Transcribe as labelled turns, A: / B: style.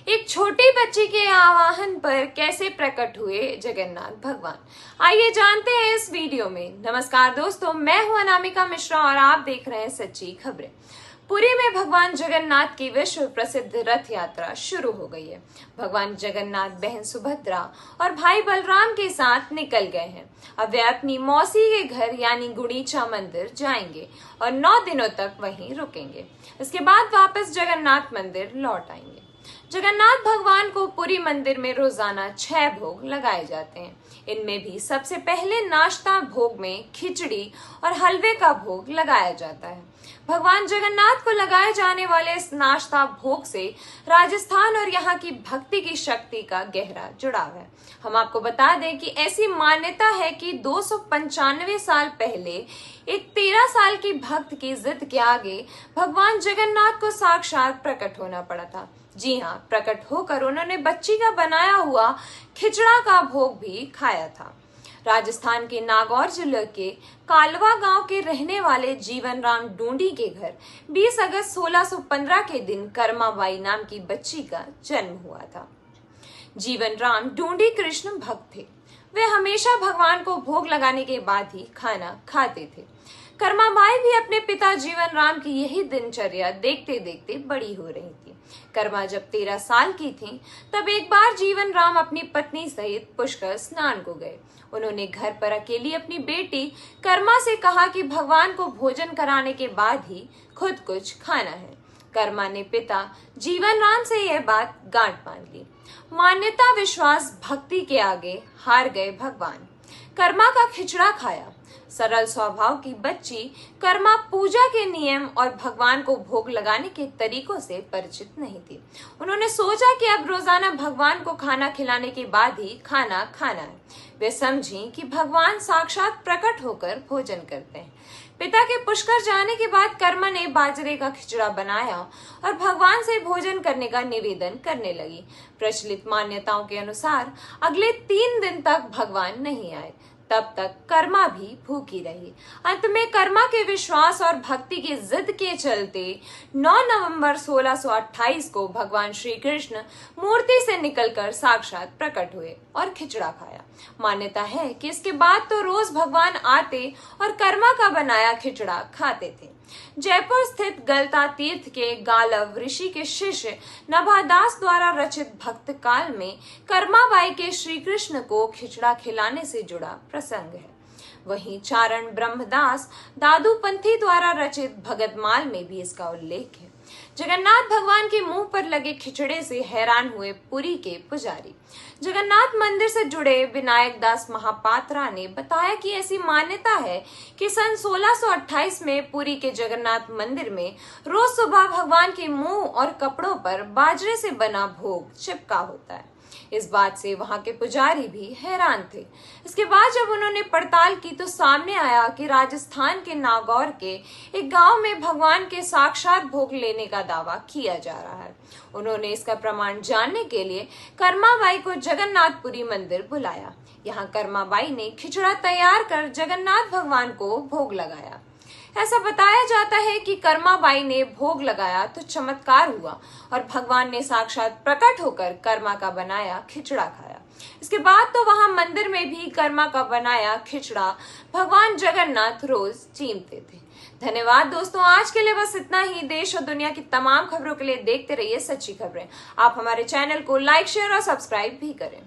A: एक छोटी बच्ची के आह्वान पर कैसे प्रकट हुए जगन्नाथ भगवान, आइए जानते हैं इस वीडियो में। नमस्कार दोस्तों, मैं हूं अनामिका मिश्रा और आप देख रहे हैं सच्ची खबरें। पुरी में भगवान जगन्नाथ की विश्व प्रसिद्ध रथ यात्रा शुरू हो गई है। भगवान जगन्नाथ बहन सुभद्रा और भाई बलराम के साथ निकल गए हैं। अब वे अपनी मौसी के घर यानी गुड़ीचा मंदिर जाएंगे और 9 दिनों तक वहीं रुकेंगे। इसके बाद वापस जगन्नाथ मंदिर लौट आएंगे। जगन्नाथ भगवान को पुरी मंदिर में रोजाना 6 भोग लगाए जाते हैं। इनमें भी सबसे पहले नाश्ता भोग में खिचड़ी और हलवे का भोग लगाया जाता है। भगवान जगन्नाथ को लगाए जाने वाले इस नाश्ता भोग से राजस्थान और यहाँ की भक्ति की शक्ति का गहरा जुड़ाव है। हम आपको बता दें कि ऐसी मान्यता है कि 295 साल पहले एक 13 साल की भक्त की जिद के आगे भगवान जगन्नाथ को साक्षात प्रकट होना पड़ा था। जी हाँ, प्रकट होकर उन्होंने बच्ची का बनाया हुआ खिचड़ा का भोग भी खाया था। राजस्थान के नागौर जिले के कालवा गांव के रहने वाले जीवन राम डूंडी के घर 20 अगस्त 1615 के दिन कर्माबाई नाम की बच्ची का जन्म हुआ था। जीवन राम डूंडी कृष्ण भक्त थे। वे हमेशा भगवान को भोग लगाने के बाद ही खाना खाते थे। कर्माबाई भी अपने पिता जीवन राम की यही दिनचर्या देखते देखते बड़ी हो रही थी। कर्मा जब 13 साल की थी तब एक बार जीवन राम अपनी पत्नी सहित पुष्कर स्नान को गए। उन्होंने घर पर अकेली अपनी बेटी कर्मा से कहा कि भगवान को भोजन कराने के बाद ही खुद कुछ खाना है। कर्मा ने पिता जीवन राम से यह बात गांठ बांध ली। मान्यता, विश्वास, भक्ति के आगे हार गए भगवान। कर्मा का खिचड़ा खाया। सरल स्वभाव की बच्ची कर्मा पूजा के नियम और भगवान को भोग लगाने के तरीकों से परिचित नहीं थी। उन्होंने सोचा कि अब रोजाना भगवान को खाना खिलाने के बाद ही खाना खाना है। वे समझी कि भगवान साक्षात प्रकट होकर भोजन करते हैं। पिता के पुष्कर जाने के बाद कर्मा ने बाजरे का खिचड़ा बनाया और भगवान से भोजन करने का निवेदन करने लगी। प्रचलित मान्यताओं के अनुसार अगले 3 दिन तक भगवान नहीं आए। तब तक कर्मा भी भूखी रही। अंत में कर्मा के विश्वास और भक्ति की जिद के चलते 9 नवंबर 1628 को भगवान श्री कृष्ण मूर्ति से निकलकर साक्षात प्रकट हुए और खिचड़ा खाया। मान्यता है कि इसके बाद तो रोज भगवान आते और कर्मा का बनाया खिचड़ा खाते थे। जयपुर स्थित गलता तीर्थ के गालव ऋषि के शिष्य नभादास द्वारा रचित भक्त काल में कर्माबाई के श्री कृष्ण को खिचड़ा खिलाने से जुड़ा प्रसंग है। वहीं चारण ब्रह्मदास दादूपंथी द्वारा रचित भगतमाल में भी इसका उल्लेख है। जगन्नाथ भगवान के मुंह पर लगे खिचड़े से हैरान हुए पुरी के पुजारी। जगन्नाथ मंदिर से जुड़े विनायक दास महापात्रा ने बताया कि ऐसी मान्यता है कि सन 1628 में पुरी के जगन्नाथ मंदिर में रोज सुबह भगवान के मुंह और कपड़ों पर बाजरे से बना भोग चिपका होता है। इस बात से वहां के पुजारी भी हैरान थे। इसके बाद जब उन्होंने पड़ताल की तो सामने आया कि राजस्थान के नागौर के एक गांव में भगवान के साक्षात भोग लेने का दावा किया जा रहा है। उन्होंने इसका प्रमाण जानने के लिए कर्माबाई को जगन्नाथपुरी मंदिर बुलाया। यहाँ कर्माबाई ने खिचड़ा तैयार कर जगन्नाथ भगवान को भोग लगाया। ऐसा बताया जाता है कि कर्माबाई ने भोग लगाया तो चमत्कार हुआ और भगवान ने साक्षात प्रकट होकर कर्मा का बनाया खिचड़ा खाया। इसके बाद तो वहां मंदिर में भी कर्मा का बनाया खिचड़ा भगवान जगन्नाथ रोज चीमते थे। धन्यवाद दोस्तों, आज के लिए बस इतना ही। देश और दुनिया की तमाम खबरों के लिए देखते रहिए सच्ची खबरें। आप हमारे चैनल को लाइक, शेयर और सब्सक्राइब भी करें।